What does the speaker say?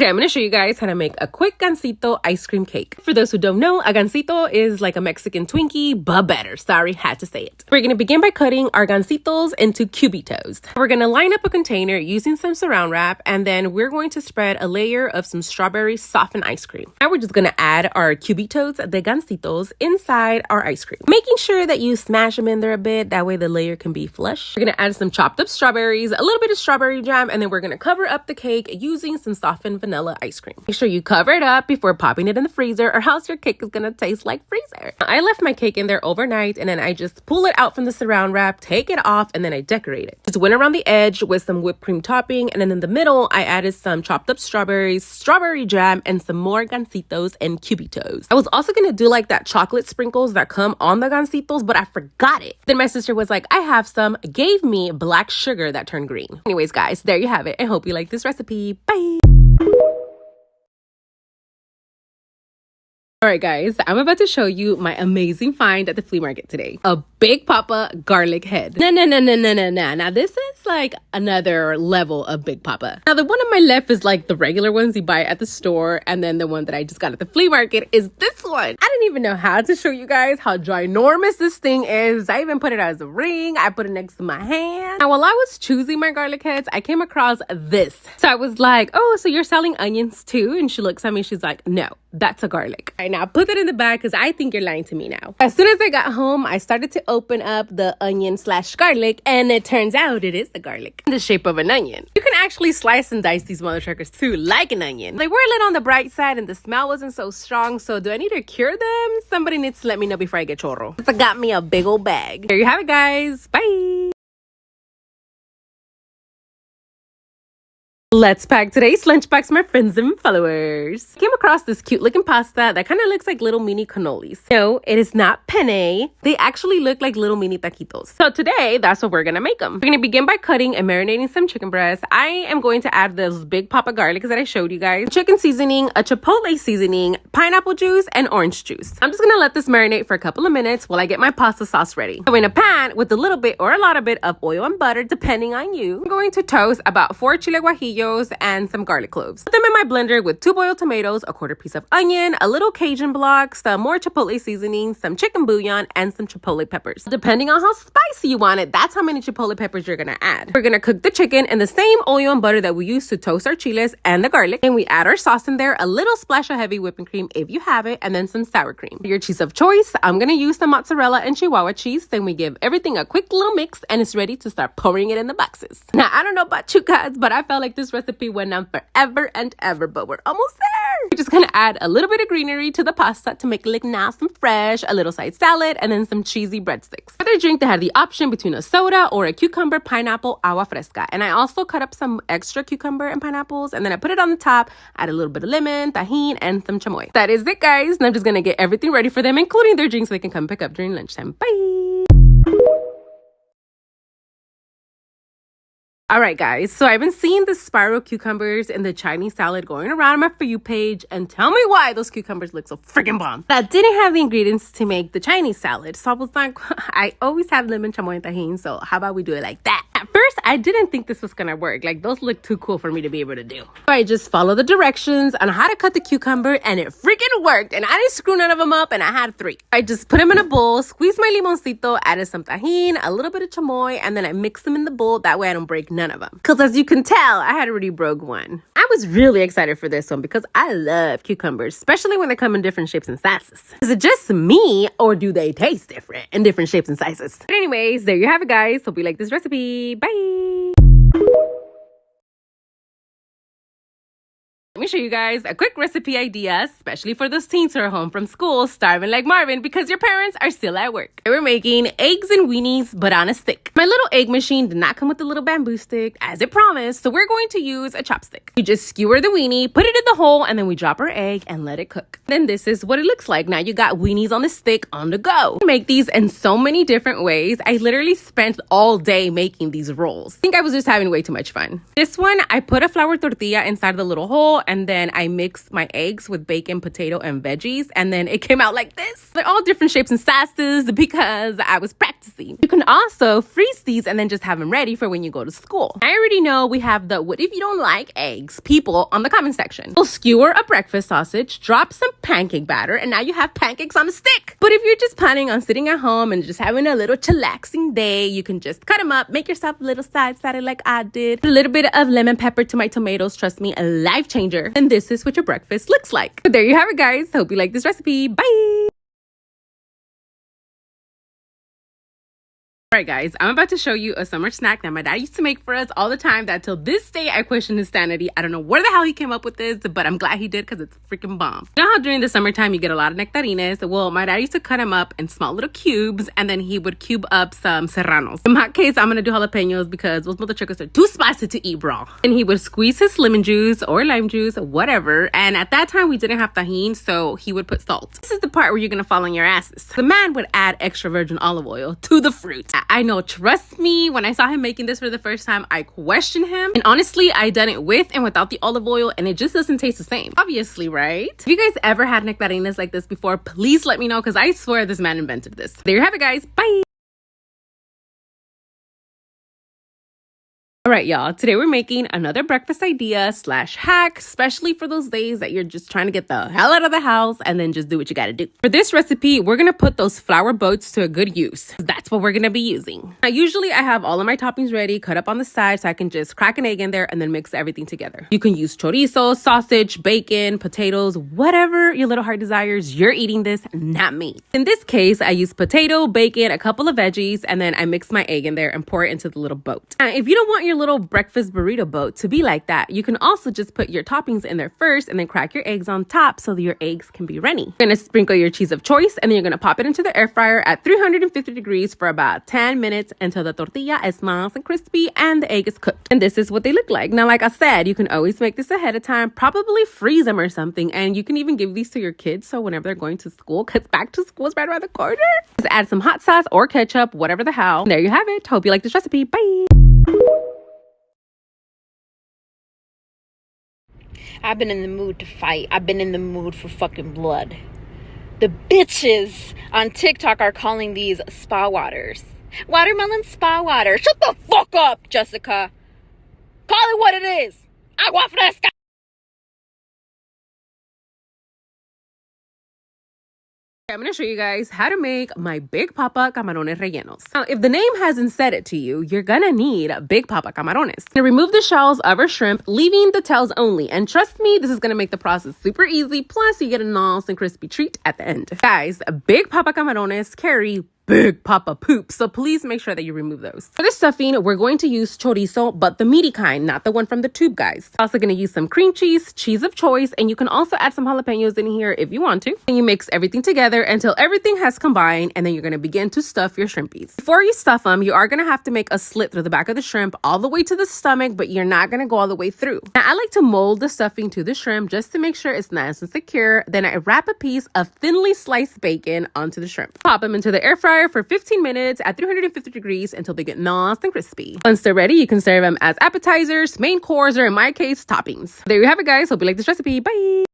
Today I'm going to show you guys how to make a quick Gansito ice cream cake. For those who don't know, a Gansito is like a Mexican Twinkie, but better. Sorry, had to say it. We're going to begin by cutting our Gansitos into cubitos. We're going to line up a container using some saran wrap, and then we're going to spread a layer of some strawberry softened ice cream. Now we're just going to add our cubitos, the Gansitos, inside our ice cream, making sure that you smash them in there a bit. That way the layer can be flush. We're going to add some chopped up strawberries, a little bit of strawberry jam, and then we're going to cover up the cake using some softened vanilla ice cream. Make sure you cover it up before popping it in the freezer, or else your cake is gonna taste like freezer. I left my cake in there overnight, and then I just pull it out from the saran wrap, take it off, and then I decorate it. Just went around the edge with some whipped cream topping, and then in the middle I added some chopped up strawberries, strawberry jam, and some more Gansitos and cubitos. I was also gonna do like that chocolate sprinkles that come on the Gansitos, but I forgot it. Then my sister was like, I have some, gave me black sugar that turned green. Anyways guys, there you have it. I hope you like this recipe. Bye! All right, guys, I'm about to show you my amazing find at the flea market today. A Big Papa garlic head. No. Now, this is like another level of Big Papa. Now, the one on my left is like the regular ones you buy at the store, and then the one that I just got at the flea market is this one. I didn't even know how to show you guys how ginormous this thing is. I even put it as a ring. I put it next to my hand. Now, while I was choosing my garlic heads, I came across this. So I was like, oh, so you're selling onions too? And she looks at me, she's like, no, that's a garlic. All right, now put that in the bag because I think you're lying to me now. As soon as I got home, I started to open up the onion / garlic, and it turns out it is the garlic in the shape of an onion. You can actually slice and dice these mother truckers too, like an onion. They were a little on the bright side and the smell wasn't so strong, so do I need to cure them? Somebody needs to let me know before I get chorro. So I got me a big old bag. There you have it, guys. Bye! Let's pack today's lunchbox, my friends and followers. I came across this cute looking pasta that kind of looks like little mini cannolis. No, it is not penne. They actually look like little mini taquitos. So today, that's what we're gonna make them. We're gonna begin by cutting and marinating some chicken breast. I am going to add those Big Papa garlics that I showed you guys, chicken seasoning, a chipotle seasoning, pineapple juice, and orange juice. I'm just gonna let this marinate for a couple of minutes while I get my pasta sauce ready. So in a pan with a little bit or a lot of bit of oil and butter, depending on you, I'm going to toast about 4 chile guajillos and some garlic cloves. Put them in my blender with 2 boiled tomatoes, a quarter piece of onion, a little Cajun block, some more chipotle seasoning, some chicken bouillon, and some chipotle peppers. Depending on how spicy you want it, that's how many chipotle peppers you're gonna add. We're gonna cook the chicken in the same oil and butter that we use to toast our chiles and the garlic. And we add our sauce in there, a little splash of heavy whipping cream if you have it, and then some sour cream. For your cheese of choice, I'm gonna use some mozzarella and Chihuahua cheese. Then we give everything a quick little mix, and it's ready to start pouring it in the boxes. Now, I don't know about you guys, but I felt like this recipe went on forever and ever, but we're almost there. We're just gonna add a little bit of greenery to the pasta to make it look nice and fresh, a little side salad, and then some cheesy breadsticks. For their drink, they had the option between a soda or a cucumber pineapple agua fresca, and I also cut up some extra cucumber and pineapples, and then I put it on the top, add a little bit of lemon, tahini, and some chamoy. That is it, guys. And I'm just gonna get everything ready for them, including their drinks, so they can come pick up during lunchtime. Bye! All right, guys, so I've been seeing the spiral cucumbers in the Chinese salad going around my For You page, and tell me why those cucumbers look so freaking bomb. That didn't have the ingredients to make the Chinese salad, so I was like, I always have lemon, chamoy, and tahini, so how about we do it like that? At first, I didn't think this was gonna work. Like, those look too cool for me to be able to do. So I just followed the directions on how to cut the cucumber, and it freaking worked, and I didn't screw none of them up, and I had 3. I just put them in a bowl, squeezed my limoncito, added some tahini, a little bit of chamoy, and then I mixed them in the bowl. That way I don't break none of them. Because as you can tell, I had already broke one. I was really excited for this one because I love cucumbers, especially when they come in different shapes and sizes. Is it just me, or do they taste different in different shapes and sizes? But anyways, there you have it, guys. Hope you like this recipe. Bye! Let me show you guys a quick recipe idea, especially for those teens who are home from school, starving like Marvin because your parents are still at work. We're making eggs and weenies, but on a stick. My little egg machine did not come with a little bamboo stick, as it promised, so we're going to use a chopstick. We just skewer the weenie, put it in the hole, and then we drop our egg and let it cook. Then this is what it looks like. Now you got weenies on the stick on the go. I make these in so many different ways. I literally spent all day making these rolls. I think I was just having way too much fun. This one, I put a flour tortilla inside the little hole, and and then I mixed my eggs with bacon, potato, and veggies, and then it came out like this. They're all different shapes and sizes because I was practicing. You can also freeze these and then just have them ready for when you go to school. I already know we have the what if you don't like eggs people on the comment section. We'll skewer a breakfast sausage, drop some pancake batter, and now you have pancakes on a stick. But if you're just planning on sitting at home and just having a little chillaxing day, you can just cut them up, make yourself a little side salad like I did. A little bit of lemon pepper to my tomatoes, trust me, a life changer. And this is what your breakfast looks like. So there you have it, guys. Hope you like this recipe. Bye! Alright guys, I'm about to show you a summer snack that my dad used to make for us all the time that till this day I question his sanity. I don't know where the hell he came up with this, but I'm glad he did because it's freaking bomb. You know how during the summertime you get a lot of nectarines? Well, my dad used to cut them up in small little cubes and then he would cube up some serranos. In my case, I'm gonna do jalapenos because those mother truckers are too spicy to eat raw. And he would squeeze his lemon juice or lime juice, whatever. And at that time we didn't have tahini, so he would put salt. This is the part where you're gonna fall on your asses. The man would add extra virgin olive oil to the fruit. I know, trust me, when I saw him making this for the first time, I questioned him. And honestly, I done it with and without the olive oil, and it just doesn't taste the same. Obviously, right? If you guys ever had nectarines like this before, please let me know, because I swear this man invented this. There you have it, guys. Bye! All right, y'all, today we're making another breakfast idea slash hack, especially for those days that you're just trying to get the hell out of the house and then just do what you gotta do. For this recipe, we're gonna put those flour boats to a good use. That's what we're gonna be using. Now, usually I have all of my toppings ready, cut up on the side so I can just crack an egg in there and then mix everything together. You can use chorizo, sausage, bacon, potatoes, whatever your little heart desires. You're eating this, not me. In this case, I use potato, bacon, a couple of veggies, and then I mix my egg in there and pour it into the little boat. Now, if you don't want your little breakfast burrito boat to be like that, you can also just put your toppings in there first and then crack your eggs on top so that your eggs can be runny. You're gonna sprinkle your cheese of choice and then you're gonna pop it into the air fryer at 350 degrees for about 10 minutes until the tortilla is nice and crispy and the egg is cooked. And this is what they look like. Now, like I said, you can always make this ahead of time, probably freeze them or something, and you can even give these to your kids so whenever they're going to school, because back to school is right around the corner, just add some hot sauce or ketchup, whatever the hell. And there you have it. Hope you like this recipe. Bye! I've been in the mood to fight. I've been in the mood for fucking blood. The bitches on TikTok are calling these spa waters. Watermelon spa water. Shut the fuck up, Jessica. Call it what it is. Agua fresca. I'm going to show you guys how to make my Big Papa Camarones rellenos. Now, if the name hasn't said it to you, you're going to need Big Papa Camarones. Now, remove the shells of our shrimp, leaving the tails only. And trust me, this is going to make the process super easy. Plus, you get a nice and crispy treat at the end. Guys, Big Papa Camarones carry Big Papa poop, so please make sure that you remove those. For the stuffing, we're going to use chorizo, but the meaty kind, not the one from the tube, guys. Also going to use some cream cheese, cheese of choice, and you can also add some jalapenos in here if you want to. And you mix everything together until everything has combined, and then you're going to begin to stuff your shrimpies. Before you stuff them, you are going to have to make a slit through the back of the shrimp all the way to the stomach, but you're not going to go all the way through. Now, I like to mold the stuffing to the shrimp just to make sure it's nice and secure. Then I wrap a piece of thinly sliced bacon onto the shrimp. Pop them into the air fryer for 15 minutes at 350 degrees until they get nice and crispy. Once they're ready, you can serve them as appetizers, main course, or in my case, toppings. There you have it, guys. Hope you like this recipe. Bye!